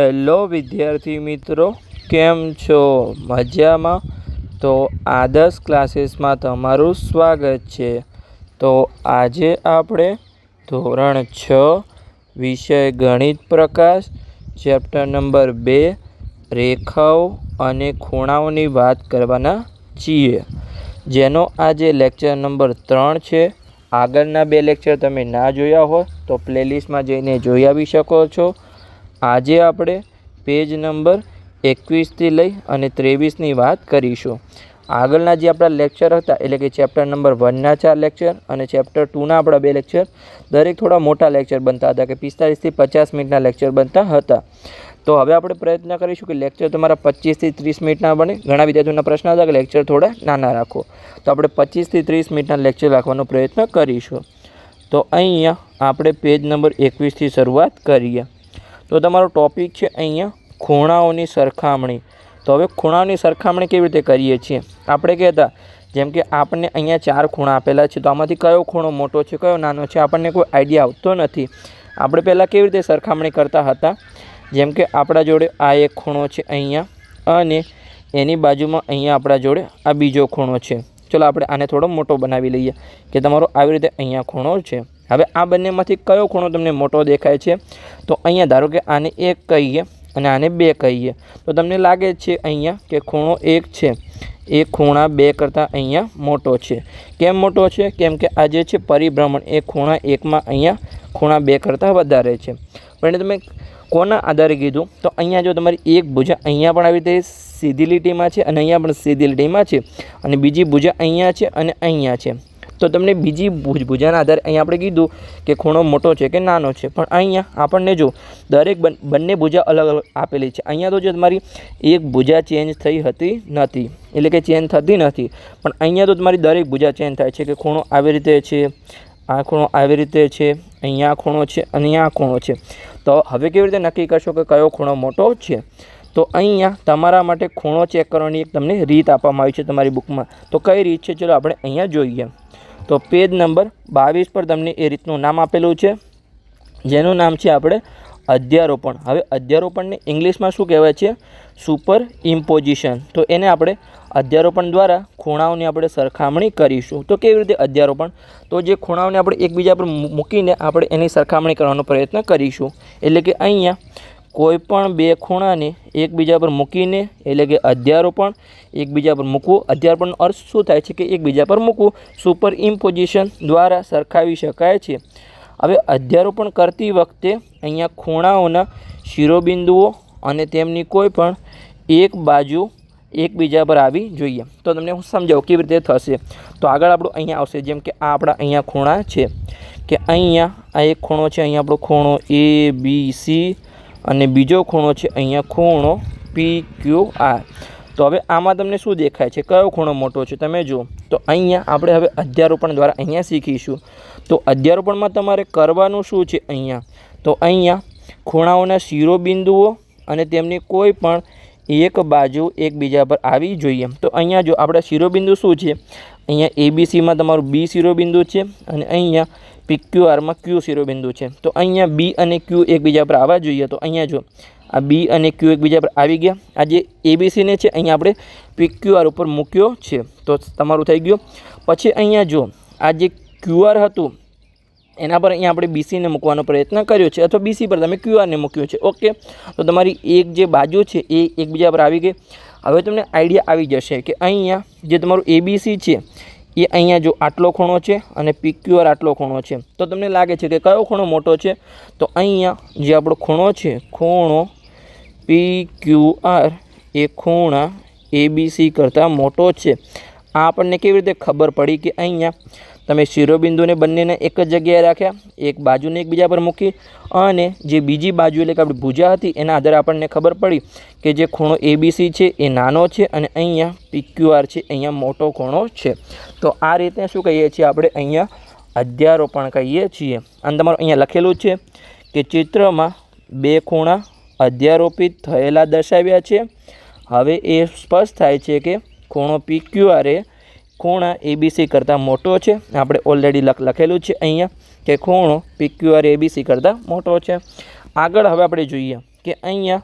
Hello વિદ્યાર્થી મિત્રો, કેમ છો? મજામાં? તો આદર્શ ક્લાસીસમાં તમારું સ્વાગત છે. તો આજે આપણે ધોરણ 6 વિષય ગણિત પ્રકાશ ચેપ્ટર નંબર 2 રેખાઓ અને ખૂણાઓની વાત કરવાના છીએ, જેનો આજે લેક્ચર નંબર 3 છે. આગળના 2 લેક્ચર તમે ના જોયા હોય તો પ્લેલિસ્ટમાં જઈને જોઈ આવી શકો છો. આજે આપણે પેજ નંબર 21થી લઈ અને 23ની વાત કરીશું. આગળના જે આપણા લેક્ચર હતા, એટલે કે ચેપ્ટર નંબર 1ના 4 લેક્ચર અને ચેપ્ટર 2ના આપણા 2 લેક્ચર, દરેક થોડા મોટા લેક્ચર બનતા હતા, કે 45થી 50 મિનિટના લેક્ચર બનતા હતા. તો હવે આપણે પ્રયત્ન કરીશું કે લેક્ચર તમારા 25થી 30 મિનિટના બને. ઘણા વિદ્યાર્થીઓના પ્રશ્ન હતા કે લેક્ચર થોડા નાના રાખો, તો આપણે 25થી 30 મિનિટના લેક્ચર રાખવાનો પ્રયત્ન કરીશું. તો અહીંયા આપણે પેજ નંબર 21થી શરૂઆત કરીએ. તો તમારો ટોપિક છે અહીંયા ખૂણાઓની સરખામણી. તો હવે ખૂણાઓની સરખામણી કેવી રીતે કરીએ છીએ? આપણે કહેતા જેમ કે આપણને અહીંયા 4 ખૂણા આપેલા છે, તો આમાંથી કયો ખૂણો મોટો છે, કયો નાનો છે, આપણને કોઈ આઈડિયા આવતો નથી. આપણે પહેલાં કેવી રીતે સરખામણી કરતા હતા? જેમ કે આપણા જોડે આ એક ખૂણો છે અહીંયા, અને એની બાજુમાં અહીંયા આપણા જોડે આ બીજો ખૂણો છે. ચલો આપણે આને થોડો મોટો બનાવી લઈએ, કે તમારો આવી રીતે અહીંયા ખૂણો છે. હવે આ બંનેમાંથી કયો ખૂણો તમને મોટો દેખાય છે? તો અહીંયા ધારો કે આને 1 કહીએ અને આને 2 કહીએ, તો તમને લાગે છે અહીંયા કે ખૂણો 1 છે એ ખૂણા 2 કરતાં અહીંયા મોટો છે. કેમ મોટો છે? કેમ કે આ જે છે પરિભ્રમણ એ ખૂણા 1માં અહીંયા ખૂણા 2 કરતાં વધારે છે. પણ તમે કોના આધારે કીધું? તો અહીંયા જો તમારી એક ભુજા અહીંયા પણ આવી રીતે સીધી લીટીમાં છે અને અહીંયા પણ સીધી લીટીમાં છે, અને બીજી ભુજા અહીંયા છે અને અહીંયા છે. તો તમને બીજી ભુજાના આધારે અહીંયા આપણે કીધું કે ખૂણો મોટો છે કે નાનો છે. પણ અહીંયા આપણને જો દરેક બંને ભુજા અલગ અલગ આપેલી છે. અહીંયા તો જો તમારી એક ભુજા ચેન્જ થઈ હતી નથી, એટલે કે ચેન્જ થતી નથી, પણ અહીંયા તો તમારી દરેક ભુજા ચેન્જ થાય છે, કે ખૂણો આવી રીતે છે, આ ખૂણો આવી રીતે છે, અહીંયા ખૂણો છે અને અહીંયા ખૂણો છે. તો હવે કેવી રીતે નક્કી કરશો કે કયો ખૂણો મોટો છે? તો અહીંયા તમારા માટે ખૂણો ચેક કરવાની એક તમને રીત આપવામાં આવી છે તમારી બુકમાં. તો કઈ રીત છે? ચલો આપણે અહીંયા જોઈએ. તો પેજ નંબર 22 પર તમને એ રીતનું નામ આપેલું છે, જેનું નામ છે આપણે અધ્યારોપણ. હવે અધ્યારોપણને ઇંગ્લિશમાં શું કહેવાય છે? સુપર ઇમ્પોઝિશન. તો એને આપણે અધ્યારોપણ દ્વારા ખૂણાઓની આપણે સરખામણી કરીશું. તો કેવી રીતે અધ્યારોપણ? તો જે ખૂણાઓને આપણે એકબીજા પર મૂકીને આપણે એની સરખામણી કરવાનો પ્રયત્ન કરીશું. એટલે કે અહીંયા કોઈ પણ 2 ખૂણાને એકબીજા પર મૂકીને, એટલે કે અધ્યારોપણ એકબીજા પર મૂકવું. અધ્યારોપણનો અર્થ શું થાય છે? કે એકબીજા પર મૂકવું. સુપર ઇમ્પોઝિશન દ્વારા સરખાવી શકાય છે. હવે અધ્યારોપણ કરતી વખતે અહીંયા ખૂણાઓના શિરોબિંદુઓ અને તેમની કોઈ પણ એક બાજુ એકબીજા પર આવી જોઈએ. તો તમને હું સમજાવું કેવી રીતે થશે. તો આગળ આપણું અહીંયા આવશે, જેમ કે આ આપણા અહીંયા ખૂણા છે, કે અહીંયા આ એક ખૂણો છે, અહીંયા આપણો ખૂણો ABC, અને બીજો ખૂણો છે અહીંયા ખૂણો PQR. તો હવે આમાં તમને શું દેખાય છે? કયો ખૂણો મોટો છે? તમે જુઓ. તો અહીંયા આપણે હવે અધ્યારોપણ દ્વારા અહીંયા શીખીશું. તો અધ્યારોપણમાં તમારે કરવાનું શું છે અહીંયા? તો અહીંયા ખૂણાઓના શિરોબિંદુઓ અને તેમની કોઈ પણ એક બાજુ એકબીજા પર આવી જોઈએ. તો અહીંયા જો આપણા શિરોબિંદુ શું છે? અહીંયા ABCમાં તમારું B શિરોબિંદુ છે, અને અહીંયા PQRમાં Q શિરોબિંદુ છે. તો અહીંયા B અને Q એકબીજા પર આવવા જોઈએ. તો અહીંયા જો આ B અને Q એકબીજા પર આવી ગયા. આ જે ABCને છે અહીંયા આપણે PQR ઉપર મૂક્યો છે, તો તમારું થઈ ગયું. પછી અહીંયા જો આ જે QR હતું એના પર અહીંયા આપણે BCને મૂકવાનો પ્રયત્ન કર્યો છે, અથવા BC પર તમે QRને મૂક્યો છે. ઓકે, તો તમારી એક જે બાજુ છે એ એકબીજા પર આવી ગઈ. હવે તમને આઈડિયા આવી જશે કે અહીંયા જે તમારું ABC છે એ અહીંયા જો આટલો ખૂણો છે અને PQR આટલો ખૂણો છે. તો તમને લાગે છે કે કયો ખૂણો મોટો છે? તો અહીંયા જે આપણો ખૂણો છે, ખૂણો PQR એ ખૂણા ABC કરતાં મોટો છે. આ આપણને કેવી રીતે ખબર પડી? કે અહીંયા તમે શિરોબિંદુને બંનેને એક જ જગ્યાએ રાખ્યા, એક બાજુને એકબીજા પર મૂકી, અને જે બીજી બાજુ એટલે કે આપણી ભુજા હતી એના આધારે આપણને ખબર પડી કે જે ખૂણો ABC છે એ નાનો છે, અને અહીંયા PQR છે અહીંયા મોટો ખૂણો છે. તો આ રીતે શું કહીએ છીએ આપણે? અહીંયા અધ્યારોપણ કહીએ છીએ. અને તમારું અહીંયા લખેલું છે કે ચિત્રમાં 2 ખૂણા અધ્યારોપિત થયેલા દર્શાવ્યા છે. હવે એ સ્પષ્ટ થાય છે કે ખૂણો PQR એ ખૂણા ABC કરતાં મોટો છે. આપણે ઓલરેડી લખેલું છે અહીંયા કે ખૂણો PQR ABC કરતાં મોટો છે. આગળ હવે આપણે જોઈએ કે અહીંયા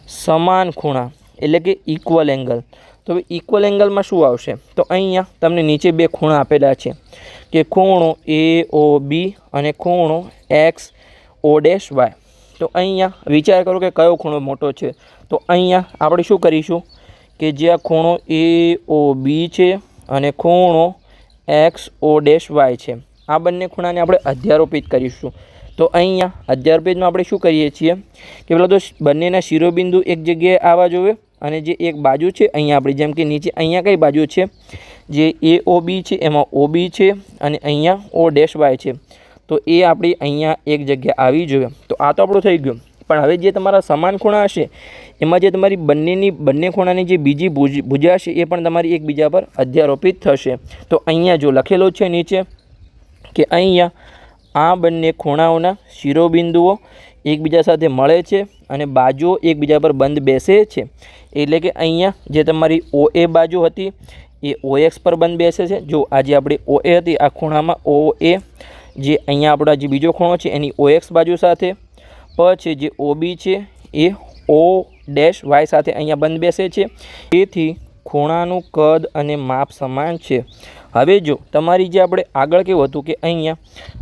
સમાન ખૂણા એટલે કે ઇક્વલ એંગલ. તો હવે ઇક્વલ એંગલમાં શું આવશે? તો અહીંયા તમને નીચે બે ખૂણા આપેલા છે કે ખૂણો AOB અને ખૂણો XO'y. તો અહીંયા વિચાર કરો કે કયો ખૂણો મોટો છે. તો અહીંયા આપણે શું કરીશું કે જે આ ખૂણો AOB છે અને ખૂણો XO'y છે, આ બંને ખૂણાને આપણે અધ્યારોપિત કરીશું. તો અહીંયા અધ્યારોપિતમાં આપણે શું કરીએ છીએ કે પેલા તો બંનેના શિરોબિંદુ એક જગ્યાએ આવવા જોઈએ અને જે એક બાજુ છે અહીંયા આપણી, જેમ કે નીચે અહીંયા કઈ બાજુ છે, જે AOB છે એમાં OB છે અને અહીંયા O'y છે. તો એ આપણી અહીંયા એક જગ્યાએ આવી જોઈએ. તો આ તો આપણું થઈ ગયું. પણ હવે જે તમારા સમાન ખૂણા હશે એમાં જે તમારી બંને ખૂણાની જે બીજી ભુજા હશે એ પણ તમારી એકબીજા પર અધ્યારોપિત થશે. તો અહીંયા જો લખેલું છે નીચે કે અહીંયા આ બંને ખૂણાઓના શિરોબિંદુઓ એકબીજા સાથે મળે છે અને બાજુઓ એકબીજા પર બંધ બેસે છે. એટલે કે અહીંયા જે તમારી OA બાજુ હતી એ OX પર બંધ બેસે છે. જો આ જે આપણી OA હતી આ ખૂણામાં OA, જે અહીંયા આપણા જે બીજો ખૂણો છે એની OX બાજુ સાથે, પછી જે OB છે એ O'y સાથે અહીંયા બંધ બેસે છે. તેથી ખૂણાનું કદ અને માપ સમાન છે. હવે જો તમારી જે આપણે આગળ કેવું હતું કે અહીંયા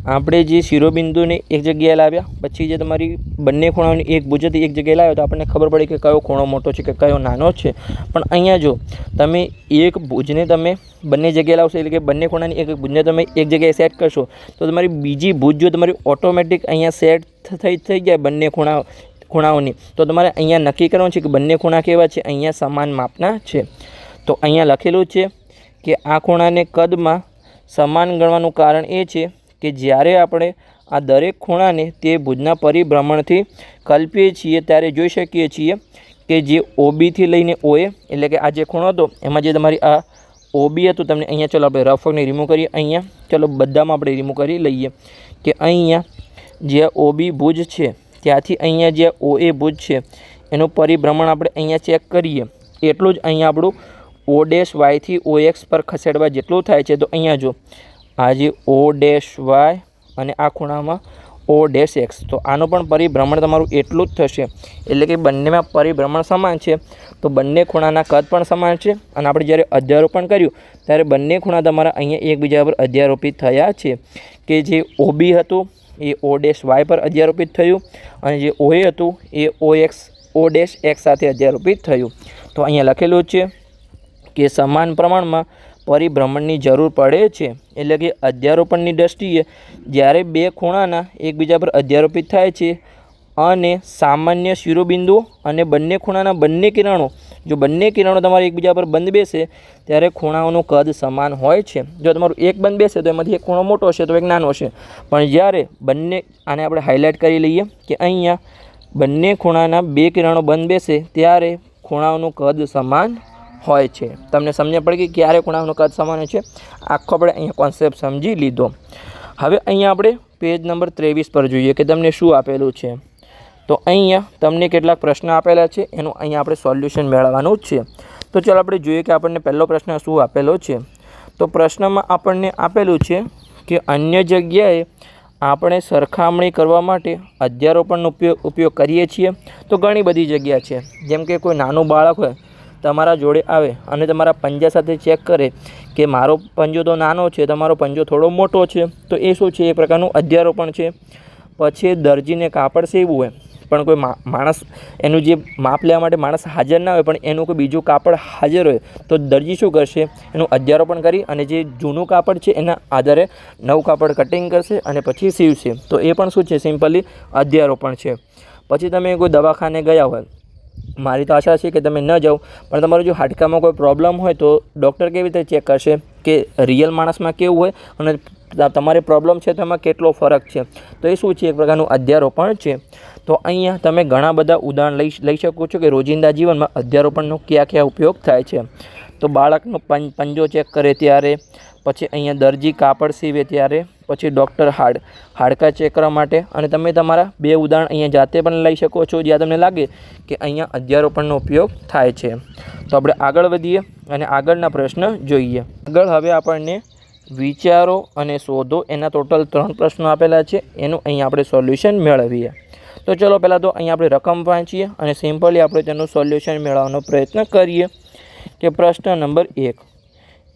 આપણે જે શિરોબિંદુને એક જગ્યાએ લાવ્યા, પછી જે તમારી બંને ખૂણાઓની એક ભુજથી એક જગ્યાએ લાવ્યો તો આપણને ખબર પડી કે કયો ખૂણો મોટો છે કે કયો નાનો છે. પણ અહીંયા જો તમે એક ભુજને તમે બંને જગ્યાએ લાવશો એટલે કે બંને ખૂણાની એક ભુજને તમે એક જગ્યાએ સેટ કરશો તો તમારી બીજી ભુજ જો તમારી ઓટોમેટિક અહીંયા સેટ થઈ જાય બંને ખૂણાઓની, તો તમારે અહીંયા નક્કી કરવાનું છે કે બંને ખૂણા કેવા છે, અહીંયા સમાન માપના છે. તો અહીંયા લખેલું છે કે આ ખૂણાને કદમાં સમાન ગણવાનું કારણ એ છે કે જ્યારે આપણે આ દરેક ખૂણાને તે ભુજના પરિભ્રમણથી કલ્પીએ છીએ ત્યારે જોઈ શકીએ છીએ કે જે OBથી લઈને OA એટલે કે આ જે ખૂણો હતો એમાં જે તમારી આ OB હતું, તમને અહીંયા ચલો આપણે રફ વર્કને રિમૂવ કરીએ. અહીંયા ચલો બધામાં આપણે રિમૂવ કરી લઈએ કે અહીંયા જે OB ભુજ છે ત્યાંથી અહીંયા જે OA ભુજ છે એનું પરિભ્રમણ આપણે અહીંયા ચેક કરીએ એટલું જ અહીંયા આપણું O'y થી OX પર ખસેડવા જેટલું થાય છે. તો અહીંયા જો આ જે O'y અને આ ખૂણામાં O'x, તો આનું પણ પરિભ્રમણ તમારું એટલું જ થશે. એટલે કે બંનેમાં પરિભ્રમણ સમાન છે તો બંને ખૂણાના કદ પણ સમાન છે. અને આપણે જ્યારે અધ્યારોપણ કર્યું ત્યારે બંને ખૂણા તમારા અહીંયા એકબીજા પર અધ્યારોપિત થયા છે કે જે OB હતું એ O'y પર અધ્યારોપિત થયું અને જે OA હતું એ O'x સાથે અધ્યારોપિત થયું. તો અહીંયા લખેલું છે કે સમાન પ્રમાણમાં પરિભ્રમણની જરૂર પડે છે. એટલે કે અધ્યારોપણની દ્રષ્ટિએ જ્યારે બે ખૂણાના એકબીજા પર અધ્યારોપિત થાય છે અને સામાન્ય શિરોબિંદુઓ અને બંને ખૂણાના બંને કિરણો, જો બંને કિરણો તમારે એકબીજા પર બંધ બેસે ત્યારે ખૂણાઓનું કદ સમાન હોય છે. જો તમારું એક બંધ બેસે તો એમાંથી એક ખૂણો મોટો હશે તો એક નાનો હશે. પણ જ્યારે બંને, આને આપણે હાઇલાઇટ કરી લઈએ કે અહીંયા બંને ખૂણાના બે કિરણો બંધ બેસે ત્યારે ખૂણાઓનું કદ સમાન હોય છે. તમને સમજ પડી કે ક્યારે ખૂણાઓનું કદ સમાન હોય છે. આખો આપણે અહીંયા કોન્સેપ્ટ સમજી લીધો. હવે અહીંયા આપણે પેજ નંબર 23 પર જોઈએ કે તમને શું આપેલું છે. તો અહીંયા તમને કેટલાક પ્રશ્ન આપેલા છે, એનું અહીંયા આપણે સોલ્યુશન મેળવવાનું જ છે. તો ચાલો આપણે જોઈએ કે આપણને પહેલો પ્રશ્ન શું આપેલો છે. તો પ્રશ્નમાં આપણને આપેલું છે કે અન્ય જગ્યાએ આપણે સરખામણી કરવા માટે અધ્યારોપણનો ઉપયોગ કરીએ છીએ. તો ઘણી બધી જગ્યા છે. જેમ કે કોઈ નાનું બાળક હોય તમારા જોડે આવે અને તમારા પંજા સાથે ચેક કરે કે મારો પંજો તો નાનો છે, તમારો પંજો થોડો મોટો છે, તો એ શું છે, એ પ્રકારનું અધ્યારોપણ છે. પછી દરજીને કાપડ સીવવું હોય પણ કોઈ માણસ એનું જે માપ લેવા માટે માણસ હાજર ના હોય પણ એનું કોઈ બીજું કાપડ હાજર હોય તો દરજી શું કરશે, એનું અધ્યારોપણ કરી અને જે જૂનું કાપડ છે એના આધારે નવું કાપડ કટિંગ કરશે અને પછી સીવશે. તો એ પણ શું છે, સિમ્પલી અધ્યારોપણ છે. પછી તમે કોઈ દવાખાને ગયા હોય, મારી તો આશા છે કે તમે ન જાઓ, પણ તમારું જો હાડકામાં કોઈ પ્રોબ્લેમ હોય તો ડૉક્ટર કેવી રીતે ચેક કરશે કે રિયલ માણસમાં કેવું હોય અને તમારે પ્રોબ્લેમ છે તો એમાં કેટલો ફરક છે. તો એ શું છે, એક પ્રકારનું અધ્યારોપણ છે. તો અહીંયા તમે ઘણા બધા ઉદાહરણ લઈ શકો છો કે રોજિંદા જીવનમાં અધ્યારોપણનો કયા કયા ઉપયોગ થાય છે. તો બાળકનો પંજો ચેક કરે ત્યારે, પછી અહીંયા દરજી કાપડ સીવે ત્યારે, પછી ડૉક્ટર હાડકાં ચેક કરવા માટે. અને તમે તમારા બે ઉદાહરણ અહીંયા જાતે પણ લઈ શકો છો જ્યાં તમને લાગે કે અહીંયા અધ્યારોપણનો ઉપયોગ થાય છે. તો આપણે આગળ વધીએ અને આગળના પ્રશ્ન જોઈએ. આગળ હવે આપણને વિચારો અને શોધો, એના ટોટલ 3 પ્રશ્નો આપેલા છે, એનું અહીંયા આપણે સોલ્યુશન મેળવીએ. તો ચલો પહેલાં તો અહીંયા આપણે રકમ વાંચીએ અને સિમ્પલી આપણે તેનું સોલ્યુશન મેળવવાનો પ્રયત્ન કરીએ કે પ્રશ્ન નંબર 1,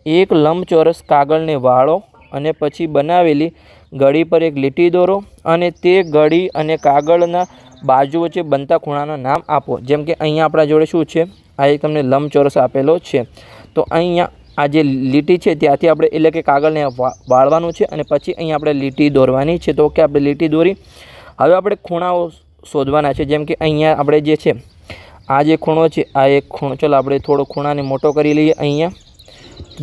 એક લંબચોરસ કાગળને વાળો અને પછી બનાવેલી ગળી પર એક લીટી દોરો અને તે ગળી અને કાગળના બાજુ વચ્ચે બનતા ખૂણાના નામ આપો. જેમ કે અહીંયા આપણા જોડે શું છે, આ એક તમને લંબચોરસ આપેલો છે. તો અહીંયા આ જે લીટી છે ત્યાંથી આપણે એટલે કે કાગળને વાળવાનું છે અને પછી અહીંયા આપણે લીટી દોરવાની છે. તો કે આપણે લીટી દોરી. હવે આપણે ખૂણાઓ શોધવાના છે. જેમ કે અહીંયા આપણે જે છે આ જે ખૂણો છે આ એક ખૂણો, ચલો આપણે થોડો ખૂણાને મોટો કરી લઈએ. અહીંયા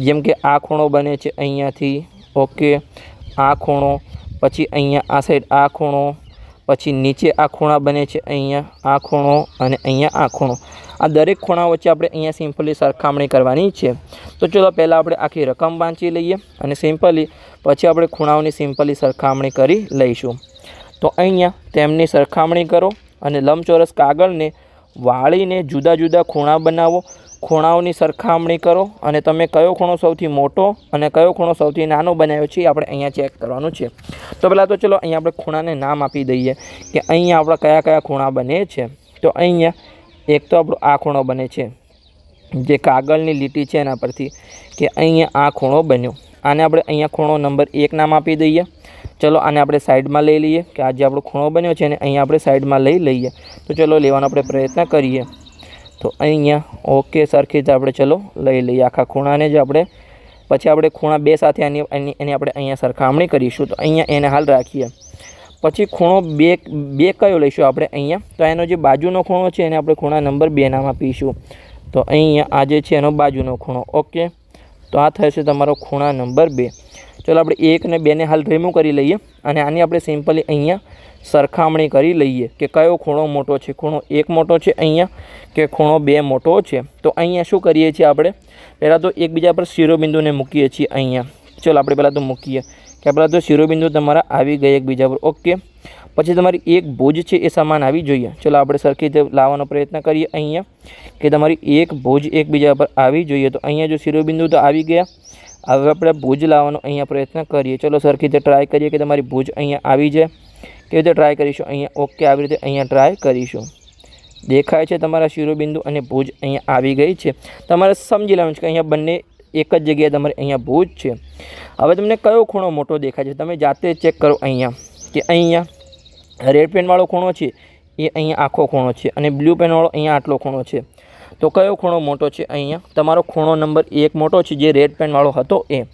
જેમ કે આ ખૂણો બને છે અહીંયાથી, ઓકે, આ ખૂણો, પછી અહીંયા આ સાઈડ આ ખૂણો, પછી નીચે આ ખૂણા બને છે અહીંયા આ ખૂણો અને અહીંયા આ ખૂણો. આ દરેક ખૂણા વચ્ચે આપણે અહીંયા સિમ્પલી સરખામણી કરવાની છે. તો ચલો પહેલાં આપણે આખી રકમ વાંચી લઈએ અને સિમ્પલી પછી આપણે ખૂણાઓની સિમ્પલી સરખામણી કરી લઈશું. તો અહીંયા તેમની સરખામણી કરો અને લંબચોરસ કાગળને વાળીને જુદા જુદા ખૂણા બનાવો. ખૂણાઓની સરખામણી કરો અને તમે કયો ખૂણો સૌથી મોટો અને કયો ખૂણો સૌથી નાનો બનાવ્યો છે આપણે અહીંયા ચેક કરવાનું છે. તો પહેલાં તો ચલો અહીંયા આપણે ખૂણાને નામ આપી દઈએ કે અહીંયા આપણા કયા કયા ખૂણા બને છે. તો અહીંયા એક તો આપણો આ ખૂણો બને છે જે કાગળની લીટી છે એના પરથી, કે અહીંયા આ ખૂણો બન્યો. આને આપણે અહીંયા ખૂણો નંબર 1 નામ આપી દઈએ. ચલો આને આપણે સાઈડમાં લઈ લઈએ કે આ જે આપણો ખૂણો બન્યો છે એને અહીંયા આપણે સાઈડમાં લઈ લઈએ. તો ચલો લેવાનો આપણે પ્રયત્ન કરીએ. તો અહીંયા ઓકે સરખી રીતે આપણે ચલો લઈ લઈએ આખા ખૂણાને જ આપણે. પછી આપણે ખૂણા બે સાથે એની આપણે અહીંયા સરખામણી કરીશું. તો અહીંયા એને હાલ રાખીએ. પછી ખૂણો બે કયો લઈશું આપણે અહીંયા, તો એનો જે બાજુનો ખૂણો છે એને આપણે ખૂણા નંબર 2 નામ આપીશું. તો અહીંયા આ જે છે એનો બાજુનો ખૂણો, ઓકે. તો આ થશે તમારો ખૂણા નંબર 2. ચલો આપણે 1 અને 2 ને હાલ રિમૂવ કરી લઈએ અને આની આપણે સિમ્પલી અહીંયા સરખામણી કરી લઈએ કે કયો ખૂણો મોટો છે. ખૂણો 1 મોટો છે અહીંયા કે ખૂણો 2 મોટો છે. તો અહીંયા શું કરીએ છીએ આપણે, પહેલાં તો એકબીજા પર શિરોબિંદુને મૂકીએ છીએ અહીંયા. ચલો આપણે પહેલાં તો મૂકીએ કે પહેલાં તો શિરોબિંદુ તમારા આવી ગયા એકબીજા પર, ઓકે. પછી તમારી એક ભુજ છે એ સમાન આવી જોઈએ. ચલો આપણે સરખી રીતે લાવવાનો પ્રયત્ન કરીએ અહીંયા કે તમારી એક ભુજ એકબીજા પર આવી જોઈએ. તો અહીંયા જો શિરોબિંદુ તો આવી ગયા, હવે આપણે ભુજ લાવવાનો અહીંયા પ્રયત્ન કરીએ. ચલો સરખી રીતે ટ્રાય કરીએ કે તમારી ભુજ અહીંયા આવી જાય. કેવી રીતે ટ્રાય કરીશું અહીંયા, ઓકે, આવી રીતે અહીંયા ટ્રાય કરીશું. દેખાય છે તમારા શિરોબિંદુ અને ભુજ અહીંયા આવી ગઈ છે. તમારે સમજી લેવાનું છે કે અહીંયા બંને એક જ જગ્યાએ તમારે અહીંયા ભુજ છે. હવે તમને કયો ખૂણો મોટો દેખાય છે તમે જાતે ચેક કરો અહીંયા કે અહીંયા રેડ પેનવાળો ખૂણો છે એ અહીંયા આખો ખૂણો છે અને બ્લુ પેનવાળો અહીંયા આટલો ખૂણો છે. તો કયો ખૂણો મોટો છે અહીંયા, તમારો ખૂણો નંબર 1 મોટો છે જે રેડ પેનવાળો હતો એ.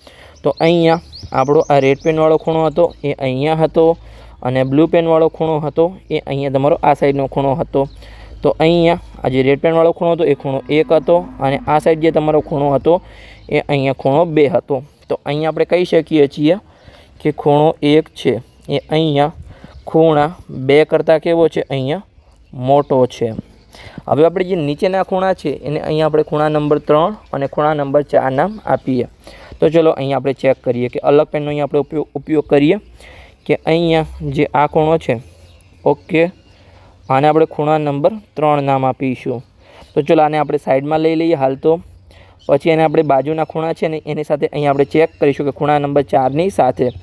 તો અહીંયા આપણો આ રેડ પેનવાળો ખૂણો હતો એ અહીંયા હતો અને બ્લુ પેનવાળો ખૂણો હતો એ અહીંયા તમારો આ સાઈડનો ખૂણો હતો. તો અહીંયા આ જે રેડ પેનવાળો ખૂણો હતો એ ખૂણો 1 હતો અને આ સાઈડ જે તમારો ખૂણો હતો એ અહીંયા ખૂણો 2 હતો. તો અહીંયા આપણે કહી શકીએ છીએ કે ખૂણો 1 છે એ અહીંયા ખૂણા 2 કરતાં કેવો છે, અહીંયા મોટો છે. હવે આપણે જે નીચેના ખૂણા છે એને અહીંયા આપણે ખૂણા નંબર 3 અને ખૂણા નંબર 4 નામ આપીએ. તો ચલો અહીંયા આપણે ચેક કરીએ કે અલગ પેનનો અહીંયા આપણે ઉપયોગ કરીએ કે અહીંયા જે આ ખૂણો છે, ઓકે, આને આપણે ખૂણા નંબર 3 નામ આપીશું. તો ચલો આને આપણે સાઈડમાં લઈ લઈએ હાલ. તો પછી એને આપણે બાજુના ખૂણા છે ને એની સાથે અહીંયા આપણે ચેક કરીશું કે ખૂણા નંબર 4ની સાથે,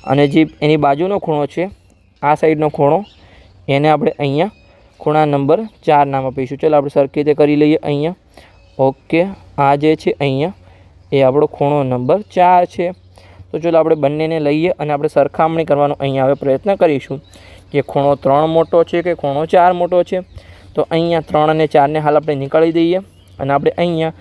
અને જે એની બાજુનો ખૂણો છે આ સાઈડનો ખૂણો એને આપણે અહીંયા ખૂણા નંબર 4 નામ આપીશું. ચલો આપણે સરખી રીતે કરી લઈએ અહીંયા, ઓકે. આ જે છે અહીંયા એ આપણો ખૂણો નંબર 4 છે. તો ચલો આપણે બંનેને લઈએ અને આપણે સરખામણી કરવાનો અહીંયા હવે પ્રયત્ન કરીશું કે ખૂણો 3 મોટો છે કે ખૂણો 4 મોટો છે. તો અહીંયા 3 અને 4ને હાલ આપણે નીકાળી દઈએ અને આપણે અહીંયા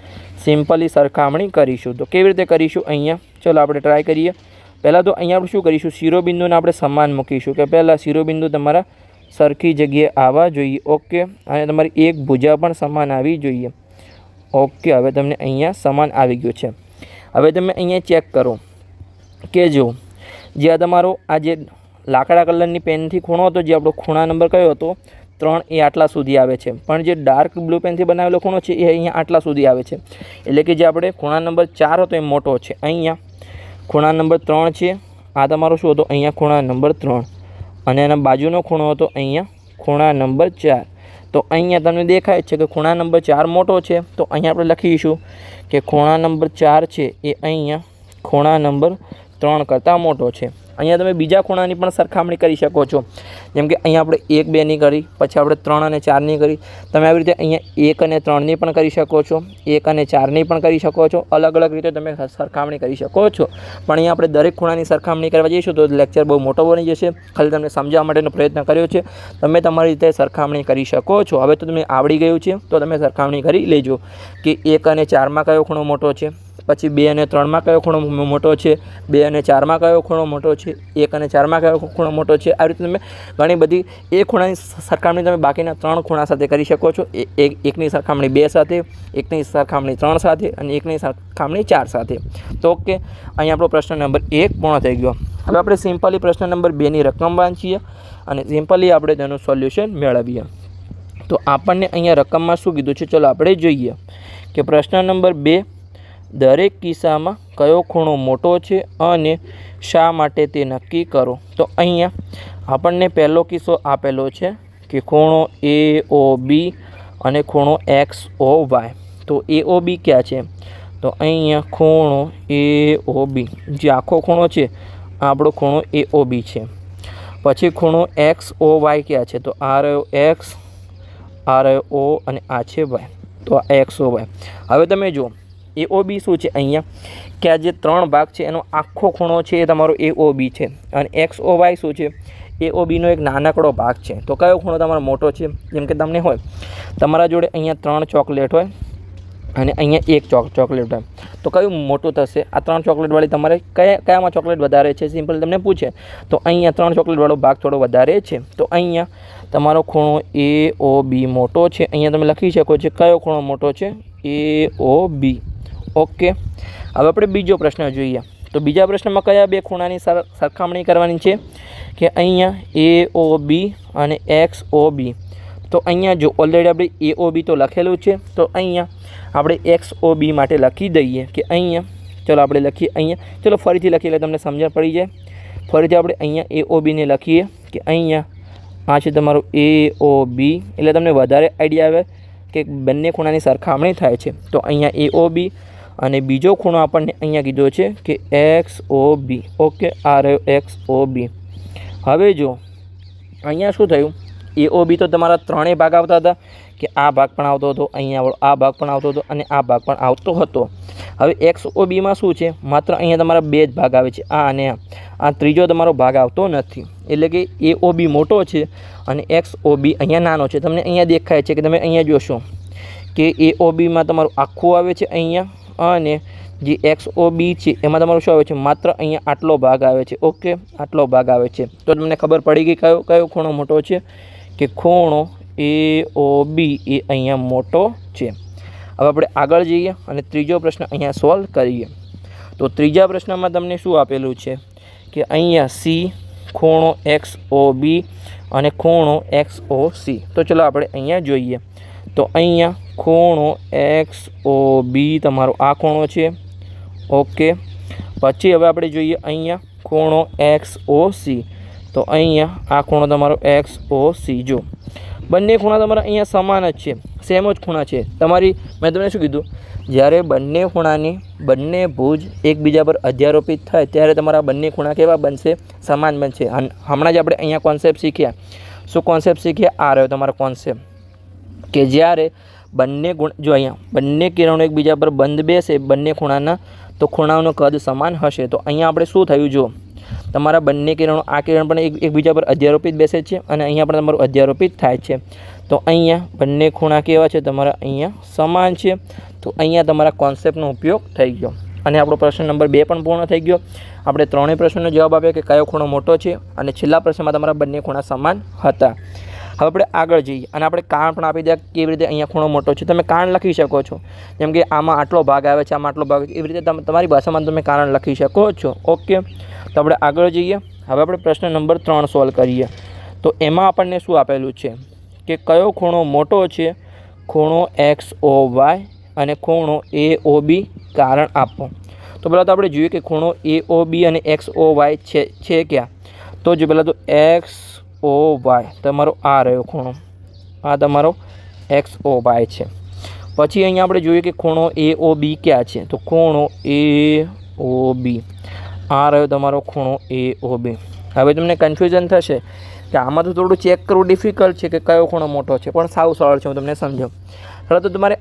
સિમ્પલી સરખામણી કરીશું. તો કેવી રીતે કરીશું અહીંયા, ચલો આપણે ટ્રાય કરીએ. પહેલાં તો અહીંયા આપણે શું કરીશું, શિરોબિંદુને આપણે સમાન મૂકીશું કે પહેલાં શિરોબિંદુ તમારા સરખી જગ્યાએ આવવા જોઈએ, ઓકે. અને તમારી એક ભુજા પણ સમાન આવી જોઈએ, ઓકે. હવે તમને અહીંયા સમાન આવી ગયું છે. હવે તમે અહીંયા ચેક કરો કે જો જે આ તમારો આ જે લાકડા કલરની પેનથી ખૂણો હતો, જે આપણો ખૂણા નંબર કયો હતો 3, એ આટલા સુધી આવે છે. પણ જે ડાર્ક બ્લુ પેનથી બનાવેલો ખૂણો છે એ અહીંયા આટલા સુધી આવે છે. એટલે કે જે આપણે ખૂણા નંબર 4 હતો એ મોટો છે. અહીંયા ખૂણા નંબર 3 છે, આ તમારો શું હતો અહીંયા ખૂણા નંબર 3, અને એના બાજુનો ખૂણો હતો અહીંયા ખૂણા નંબર 4. તો અહીંયા તમને દેખાય છે કે ખૂણા નંબર 4 મોટો છે. તો અહીંયા આપણે લખીશું કે ખૂણા નંબર 4 છે એ અહીંયા ખૂણા નંબર 3 કરતાં મોટો છે. અહીંયા તમે બીજા ખૂણાની પણ સરખામણી કરી શકો છો, જેમ કે અહીંયા આપણે 1 2ની કરી, પછી આપણે 3 અને 4ની કરી. તમે આવી રીતે અહીંયા 1 અને 3ની પણ કરી શકો છો, 1 અને 4ની પણ કરી શકો છો. અલગ અલગ રીતે તમે સરખામણી કરી શકો છો. પણ અહીંયા આપણે દરેક ખૂણાની સરખામણી કરવા જઈશું તો લેક્ચર બહુ મોટો બની જશે. ખાલી તમને સમજાવવા માટેનો પ્રયત્ન કર્યો છે. તમે તમારી રીતે સરખામણી કરી શકો છો. હવે તો તમને આવડી ગયું છે તો તમે સરખામણી કરી લેજો કે 1 અને 4માં કયો ખૂણો મોટો છે, પછી 2 અને 3માં કયો ખૂણો મોટો છે, 2 અને 4માં કયો ખૂણો મોટો છે, 1 અને 4માં કયો ખૂણો મોટો છે. આ રીતે તમે ઘણી બધી એક ખૂણાની સરખામણી તમે બાકીના 3 ખૂણા સાથે કરી શકો છો. એકની સરખામણી 2 સાથે, એકની સરખામણી 3 સાથે અને એકની સરખામણી 4 સાથે. તો ઓકે, અહીં આપણો પ્રશ્ન નંબર 1 પૂર્ણ થઈ ગયો. હવે આપણે સિમ્પલી પ્રશ્ન નંબર 2ની રકમ વાંચીએ અને સિમ્પલી આપણે તેનું સોલ્યુશન મેળવીએ. તો આપણને અહીંયા રકમમાં શું કીધું છે, ચલો આપણે જોઈએ કે પ્રશ્ન નંબર 2, દરેક કિસ્સામાં કયો ખૂણો મોટો છે અને શા માટે તે નક્કી કરો. તો અહીંયા આપણને પહેલો કિસ્સો આપેલો છે કે ખૂણો AOB અને ખૂણો XOY. તો AOB ક્યાં છે, તો અહીંયા ખૂણો AOB જે આખો ખૂણો છે આપણો ખૂણો AOB છે. પછી ખૂણો XOY ક્યાં છે, તો આ રહ્યો X, આ રહ્યો O અને આ છે Y. તો આ XOY. હવે તમે જુઓ AOB શું છે, અહીંયા કે આ જે 3 ભાગ છે એનો આખો ખૂણો છે એ તમારો AOB છે, અને XOY શું છે, AOBનો એક નાનકડો ભાગ છે. તો કયો ખૂણો તમારો મોટો છે, જેમ કે તમને હોય તમારા જોડે અહીંયા 3 ચોકલેટ હોય અને અહીંયા 1 ચોકલેટ હોય, તો કયું મોટું થશે? આ 3 ચોકલેટવાળી તમારે કયામાં ચોકલેટ વધારે છે, સિમ્પલ તમને પૂછે તો અહીંયા 3 ચોકલેટવાળો ભાગ થોડો વધારે છે. તો અહીંયા તમારો ખૂણો AOB મોટો છે. અહીંયા તમે લખી શકો છો કયો ખૂણો મોટો છે, AOB. ઓકે, હવે આપણે બીજો પ્રશ્ન જોઈએ. તો બીજા પ્રશ્નમાં કયા 2 ખૂણાની સરખામણી કરવાની છે, કે અહીંયા AOB અને XOB. તો અહીંયા જો ઓલરેડી આપણે AOB તો લખેલું છે, તો અહીંયા આપણે XOB માટે લખી દઈએ કે અહીંયા, ચલો આપણે લખીએ અહીંયા, ચલો ફરીથી લખીએ એટલે તમને સમજણ પડી જાય. ફરીથી આપણે અહીંયા AOBને લખીએ કે અહીંયા આ છે તમારું AOB, એટલે તમને વધારે આઈડિયા આવે કે બંને ખૂણાની સરખામણી થાય છે. તો અહીંયા AOB અને બીજો ખૂણો આપણને અહીંયા કીધો છે કે XOB. ઓકે, આ રહ્યો XOB. હવે જો અહીંયા શું થયું, AOB તો તમારા 3 ભાગ આવતા હતા કે આ ભાગ પણ આવતો હતો, અહીંયા આ ભાગ પણ આવતો હતો અને આ ભાગ પણ આવતો હતો. હવે XOBમાં શું છે, માત્ર અહીંયા તમારા 2 જ ભાગ આવે છે, આ અને આ ત્રીજો તમારો ભાગ આવતો નથી. એટલે કે AOB મોટો છે અને XOB અહીંયા નાનો છે. તમને અહીંયા દેખાય છે કે તમે અહીંયા જોશો કે AOBમાં તમારું આખું આવે છે અહીંયા, અને જે XOB છે એમાં તમારું શું આવે છે, માત્ર અહીંયા આટલો ભાગ આવે છે. ઓકે, આટલો ભાગ આવે છે. તો તમને ખબર પડી ગઈ કયો ખૂણો મોટો છે, કે ખૂણો AOB એ અહીંયા મોટો છે. હવે આપણે આગળ જઈએ અને ત્રીજો પ્રશ્ન અહીંયા સોલ્વ કરીએ. તો ત્રીજા પ્રશ્નમાં તમને શું આપેલું છે, કે અહીંયા C, ખૂણો XOB અને ખૂણો XOC. તો ચલો આપણે અહીંયા જોઈએ. તો અહીંયા ખૂણો XOB તમારો આ ખૂણો છે. ઓકે, પછી હવે આપણે જોઈએ અહીંયા ખૂણો XOC. તો અહીંયા આ ખૂણો તમારો XOC. જો બંને ખૂણા તમારા અહીંયા સમાન જ છે, સેમ જ ખૂણા છે. તમારી મેં તમને શું કીધું, જ્યારે બંને ખૂણાની બંને ભુજ એકબીજા પર અધ્યારોપિત થાય ત્યારે તમારા બંને ખૂણા કેવા બનશે, સમાન બનશે. હમણાં જ આપણે અહીંયા કોન્સેપ્ટ શીખ્યા. શું કોન્સેપ્ટ શીખ્યા? આ રહ્યો તમારો કોન્સેપ્ટ, કે જ્યારે બંને જો અહીંયા બંને કિરણો એકબીજા પર બંધ બેસે બંને ખૂણાના, તો ખૂણાઓનું કદ સમાન હશે. તો અહીંયા આપણે શું થયું, જો તમારા બંને કિરણો, આ કિરણ પણ એકબીજા પર અધ્યારોપિત બેસે છે અને અહીંયા પણ તમારું અધ્યારોપિત થાય છે. તો અહીંયા બંને ખૂણા કેવા છે, તમારા અહીંયા સમાન છે. તો અહીંયા તમારા કોન્સેપ્ટનો ઉપયોગ થઈ ગયો અને આપણો પ્રશ્ન નંબર 2 પણ પૂર્ણ થઈ ગયો. આપણે 3 પ્રશ્નોનો જવાબ આપ્યો કે કયો ખૂણો મોટો છે, અને છેલ્લા પ્રશ્નમાં તમારા બંને ખૂણા સમાન હતા. હવે આપણે આગળ જઈએ અને આપણે કારણ પણ આપી દે કેવી રીતે અહીંયા ખૂણો મોટો છે. તમે કારણ લખી શકો છો, જેમ કે આમાં આટલો ભાગ આવે છે, આમાં આટલો ભાગ, એવી રીતે તમારી ભાષામાં તમે કારણ લખી શકો છો. ઓકે, તો આપણે આગળ જઈએ. હવે આપણે પ્રશ્ન નંબર 3 સોલ્વ કરીએ. તો એમાં આપણને શું આપેલું છે, કે કયો ખૂણો મોટો છે, ખૂણો XOY અને ખૂણો AOB. કારણ આપો. તો પહેલાં તો આપણે જોઈએ કે ખૂણો AOB અને XOY છે ક્યાં. તો જો પહેલાં તો XOY તમારો આ રહ્યો ખૂણો, આ તમારો XOY છે. પછી અહીંયા આપણે જોઈએ કે ખૂણો AOB ક્યાં છે. તો ખૂણો AOB આ રહ્યો તમારો ખૂણો AOB. હવે તમને કન્ફ્યુઝન થશે કે આમાં તો થોડું ચેક કરવું ડિફિકલ્ટ છે કે કયો ખૂણો મોટો છે, પણ સાવ સરળ છે, હું તમને સમજાવું. ચાલો તો તમારે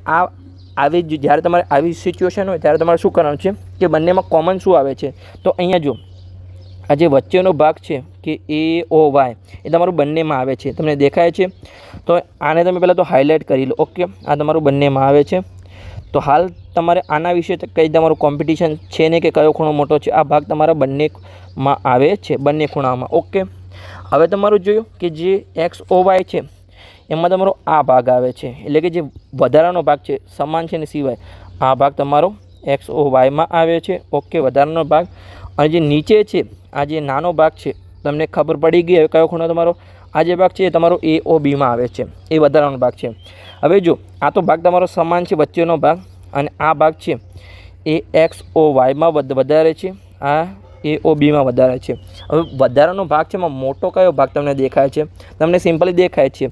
જ્યારે તમારે આવી સિચ્યુએશન હોય ત્યારે તમારે શું કરવાનું છે કે બંનેમાં કોમન શું આવે છે. તો અહીંયા જો આ જે વચ્ચેનો ભાગ છે કે AOY એ તમારું બંનેમાં આવે છે, તમને દેખાય છે. તો આને તમે પહેલાં તો હાઇલાઇટ કરી લો. ઓકે, આ તમારું બંનેમાં આવે છે. તો હાલ તમારે આના વિશે કંઈ તમારું કોમ્પિટિશન છે ને કે કયો ખૂણો મોટો છે, આ ભાગ તમારા બંનેમાં આવે છે, બંને ખૂણામાં. ઓકે, હવે તમારું જોયું કે જે XOY છે એમાં તમારો આ ભાગ આવે છે, એટલે કે જે વધારાનો ભાગ છે સમાન છે ને સિવાય આ ભાગ તમારો XOYમાં આવે છે. ઓકે, વધારાનો ભાગ. અને જે નીચે છે આ જે નાનો ભાગ છે, તમને ખબર પડી ગઈ હવે કયો ખૂણો તમારો. આ જે ભાગ છે એ તમારો AOBમાં આવે છે, એ વધારાનો ભાગ છે. હવે જો આ તો ભાગ તમારો સમાન છે વચ્ચેનો ભાગ, અને આ ભાગ છે એ XOYમાં વધારે છે, આ AOBમાં વધારે છે. હવે વધારાનો ભાગ છે એમાં મોટો કયો ભાગ તમને દેખાય છે? તમને સિમ્પલી દેખાય છે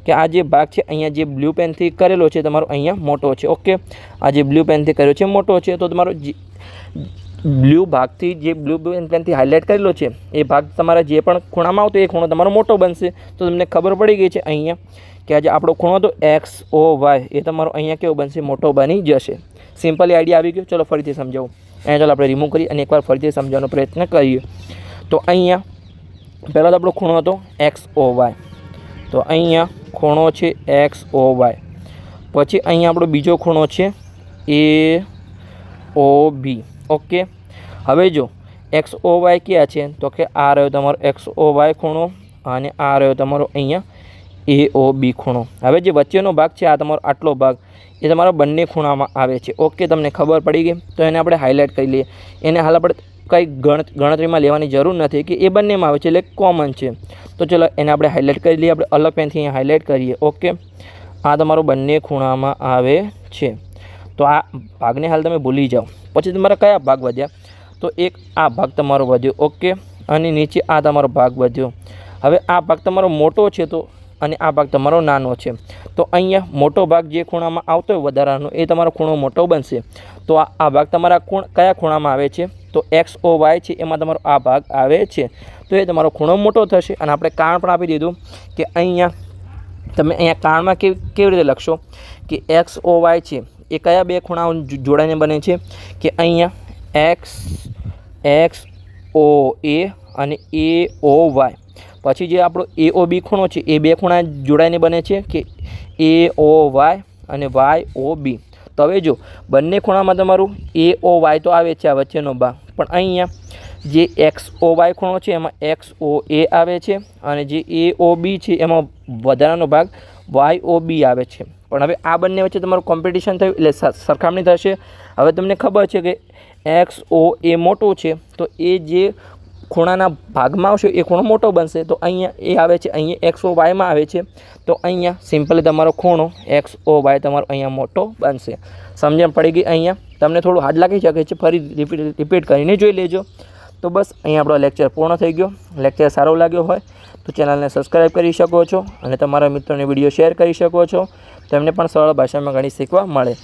કે આ જે ભાગ છે અહીંયા જે બ્લુ પેનથી કરેલો છે તમારો અહીંયા મોટો છે. ઓકે, આ જે બ્લુ પેનથી કર્યો છે મોટો છે. તો તમારો બ્લુ ભાગથી જે બ્લુ પેનથી હાઇલાઇટ કરેલો છે એ ભાગ તમારા જે પણ ખૂણામાં આવતો એ ખૂણો તમારો મોટો બનશે. તો તમને ખબર પડી ગઈ છે અહીંયા કે આજે આપણો ખૂણો તો XOY એ તમારો અહીંયા કેવો બનશે? મોટો બની જશે. સિમ્પલી આઈડિયા આવી ગયો. ચલો ફરીથી સમજાવું. અહીંયા ચાલો આપણે રિમૂવ કરીએ અને એકવાર ફરીથી સમજાવવાનો પ્રયત્ન કરીએ. તો અહીંયા પહેલાં તો આપણો ખૂણો હતો XOY. તો અહીંયા ખૂણો છે XOY. પછી અહીંયા આપણો બીજો ખૂણો છે AOB. ઓકે, હવે જો XOY ક્યાં છે? તો કે આ રહ્યો તમારો XOY ખૂણો અને આ રહ્યો તમારો અહીંયા AOB ખૂણો. હવે જે વચ્ચેનો ભાગ છે આ તમારો આટલો ભાગ એ તમારા બંને ખૂણામાં આવે છે. ઓકે, તમને ખબર પડી ગઈ. તો એને આપણે હાઇલાઇટ કરી લઈએ. એને હાલ આપણે કંઈ ગણતરીમાં લેવાની જરૂર નથી કે એ બંનેમાં આવે છે, એટલે કોમન છે. તો ચલો એને આપણે હાઇલાઇટ કરી લઈએ. આપણે અલગ પેનથી અહીંયા હાઇલાઇટ કરીએ. ઓકે, આ તમારો બંને ખૂણામાં આવે છે. તો આ ભાગને હાલ તમે ભૂલી જાઓ. પછી તમારા કયા ભાગ વધ્યા? તો એક આ ભાગ તમારો વધ્યો. ઓકે, અને નીચે આ તમારો ભાગ વધ્યો. હવે આ ભાગ તમારો મોટો છે તો અને આ ભાગ તમારો નાનો છે. તો અહીંયા મોટો ભાગ જે ખૂણામાં આવતો હોય વધારાનો એ તમારો ખૂણો મોટો બનશે. તો આ ભાગ તમારા કયા ખૂણામાં આવે છે? તો XOY છે એમાં તમારો આ ભાગ આવે છે. તો એ તમારો ખૂણો મોટો થશે. અને આપણે કારણ પણ આપી દીધું કે અહીંયા તમે અહીંયા કારણમાં કેવી રીતે લખશો કે XOY છે એ કયા બે ખૂણાઓ જોડાઈને બને છે? કે અહીંયા XOA અને AOY. પછી જે આપણો AOB ખૂણો છે એ બે ખૂણા જોડાઈને બને છે કે AOY અને YOB. તો હવે જો બંને ખૂણામાં તમારું AOY તો આવે છે આ વચ્ચેનો ભાગ, પણ અહીંયા જે XOY ખૂણો છે એમાં XOA આવે છે અને જે AOB છે એમાં વધારાનો ભાગ YOB આવે છે. પણ હવે આ બંને વચ્ચે તમારું કોમ્પિટિશન થયું એટલે સરખામણી થશે. હવે તમને ખબર છે કે XOA મોટો છે તો એ જે ખૂણાના ભાગમાં આવશે એ ખૂણો મોટો બનશે. તો અહીંયા એ આવે છે, અહીંયા XOYમાં આવે છે. તો અહીંયા સિમ્પલી તમારો ખૂણો XOY તમારો અહીંયા મોટો બનશે. સમજણ પડી ગઈ? અહીંયા તમને થોડું હાર્ડ લાગી શકે છે, ફરી રિપીટ કરીને જોઈ લેજો. તો બસ અહીંયા આપણો લેક્ચર પૂર્ણ થઈ ગયો. લેક્ચર સારો લાગ્યો હોય તો ચેનલને સબસ્ક્રાઈબ કરી શકો છો અને તમારા મિત્રોને વિડીયો શેર કરી શકો છો. તેમને પણ સરળ ભાષામાં ગણિત શીખવા મળે.